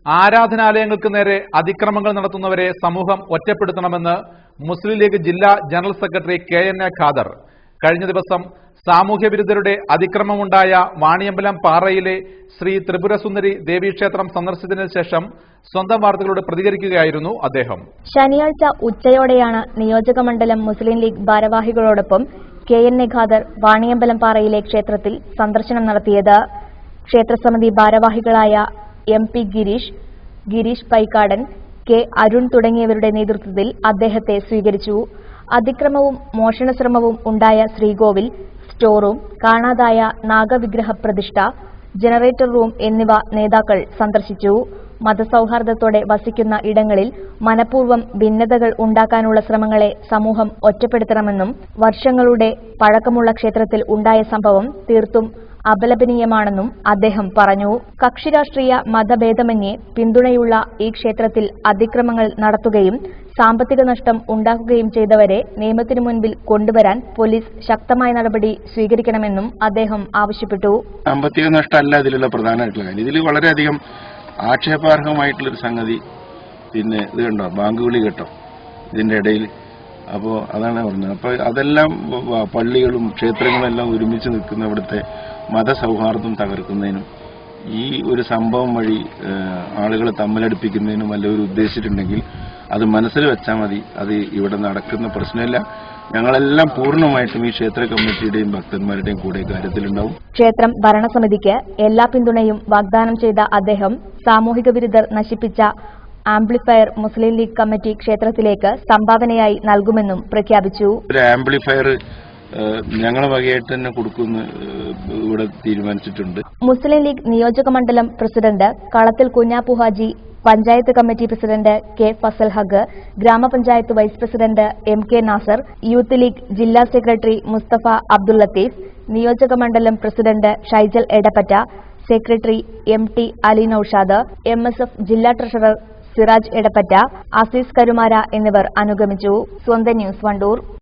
ആരാധനാലയങ്ങൾക്ക് നേരെ അതിക്രമങ്ങൾ നടത്തുന്നവരെ സമൂഹം ഒറ്റപ്പെടുത്തണമെന്ന് മുസ്ലിം ലീഗ് ജില്ലാ ജനറൽ സെക്രട്ടറി KNA ഖാദർ കഴിഞ്ഞ ദിവസം സാമൂഹ്യവിരുദ്ധരുടെ അതിക്രമമുണ്ടായ വാണിയമ്പലം പാറയിലെ ശ്രീ ത്രിപുരസുന്ദരി ദേവീക്ഷേത്രം സന്ദർശിച്ചതിനു ശേഷം സ്വന്തം വാർത്തകളോട് പ്രതികരിക്കുകയായിരുന്നു അദ്ദേഹം. ശനിയാഴ്ച ഉച്ചയോടെയാണ് നിയോജകമണ്ഡലം മുസ്ലിം ലീഗ് ഭാരവാഹികളോടൊപ്പം KNA ഖാദർ വാണിയമ്പലം പാറയിലെ ക്ഷേത്രത്തിൽ സന്ദർശനം നടത്തിയത്. ക്ഷേത്രസമിതി ഭാരവാഹികളായ MP ഗിരീഷ് പൈക്കാടൻ, K അരുൺ തുടങ്ങിയവരുടെ നേതൃത്വത്തിൽ അദ്ദേഹത്തെ സ്വീകരിച്ചു. അതിക്രമവും മോഷണശ്രമവും ഉണ്ടായ ശ്രീകോവിൽ, സ്റ്റോറും, കാണാതായ നാഗവിഗ്രഹ പ്രതിഷ്ഠ, ജനറേറ്റർ റൂം എന്നിവ നേതാക്കൾ സന്ദർശിച്ചു. മതസൗഹാർദ്ദത്തോടെ വസിക്കുന്ന ഇടങ്ങളിൽ മനഃപൂർവ്വം ഭിന്നതകൾ ഉണ്ടാക്കാനുള്ള ശ്രമങ്ങളെ സമൂഹം ഒറ്റപ്പെടുത്തണമെന്നും വർഷങ്ങളുടെ പഴക്കമുള്ള ക്ഷേത്രത്തിൽ ഉണ്ടായ സംഭവം തീർത്തും അപലപനീയമാണെന്നും അദ്ദേഹം പറഞ്ഞു. കക്ഷിരാഷ്ട്രീയ മതഭേദമന്യേ പിന്തുണയുള്ള ഈ ക്ഷേത്രത്തിൽ അതിക്രമങ്ങൾ നടത്തുകയും സാമ്പത്തിക നഷ്ടം ഉണ്ടാക്കുകയും ചെയ്തവരെ നിയമത്തിനു മുൻപിൽ കൊണ്ടുവരാൻ പോലീസ് ശക്തമായ നടപടി സ്വീകരിക്കണമെന്നും അദ്ദേഹം ആവശ്യപ്പെട്ടു. സാമ്പത്തിക നഷ്ടമല്ല ഇതിലുള്ള പ്രധാനമായിട്ടുള്ള കാര്യം. ഇതിൽ വളരെയധികം ആക്ഷേപാർഹമായിട്ടുള്ളൊരു സംഗതി പിന്നെ ഇത് കണ്ടോ, ബാങ്ക് വിളി കേട്ടോ ഇതിന്റെ ഇടയിൽ. അപ്പോൾ അതാണ് പറഞ്ഞത്. അപ്പോൾ അതെല്ലാം പള്ളികളും ക്ഷേത്രങ്ങളും എല്ലാം ഒരുമിച്ച് നിൽക്കുന്ന ഇവിടുത്തെ മതസൗഹാർദ്ദം തകർക്കുന്നതിനും ഈ ഒരു സംഭവം വഴി ആളുകളെ തമ്മിലടുപ്പിക്കുന്നതിനും വല്ലവരും ഉദ്ദേശിച്ചിട്ടുണ്ടെങ്കിൽ അത് മനസ്സിൽ വെച്ചാൽ മതി. അത് ഇവിടെ നടക്കുന്ന പ്രശ്നമില്ല. ഞങ്ങളെല്ലാം പൂർണ്ണമായിട്ടും ഈ ക്ഷേത്ര കമ്മിറ്റിയുടെയും ഭക്തന്മാരുടെയും കൂടെ കാര്യത്തിലുണ്ടാവും. ക്ഷേത്രം ഭരണസമിതിക്ക് എല്ലാ പിന്തുണയും വാഗ്ദാനം ചെയ്ത അദ്ദേഹം സാമൂഹിക വിരുദ്ധർ നശിപ്പിച്ച ആംപ്ലിഫയർ മുസ്ലിം ലീഗ് കമ്മിറ്റി ക്ഷേത്രത്തിലേക്ക് സംഭാവനയായി നൽകുമെന്നും പ്രഖ്യാപിച്ചു. ഒരു ആംപ്ലിഫയർ ഞങ്ങളെ വകയായിട്ട് തന്നെ കൊടുക്കുമെന്ന് ഇവിടെ തീരുമാനിച്ചിട്ടുണ്ട്. മുസ്ലിം ലീഗ് നിയോജകമണ്ഡലം president Kalathil Kunhappu Haji, panchayat committee president K Fazal Haq, ഗ്രാമപഞ്ചായത്ത് vice president MK Nasar, youth league ജില്ലാ സെക്രട്ടറി മുസ്തഫ അബ്ദുൽ ലത്തീഫ്, നിയോജകമണ്ഡലം president Shaijal Edappatta, secretary MT Ali Naushad, MSF ജില്ലാ ട്രഷറർ സിറാജ് എടപ്പറ്റ, അസീസ് കരുമാര എന്നിവർ അനുഗമിച്ചു. സ്വന്തം ന്യൂസ്, വണ്ടൂർ.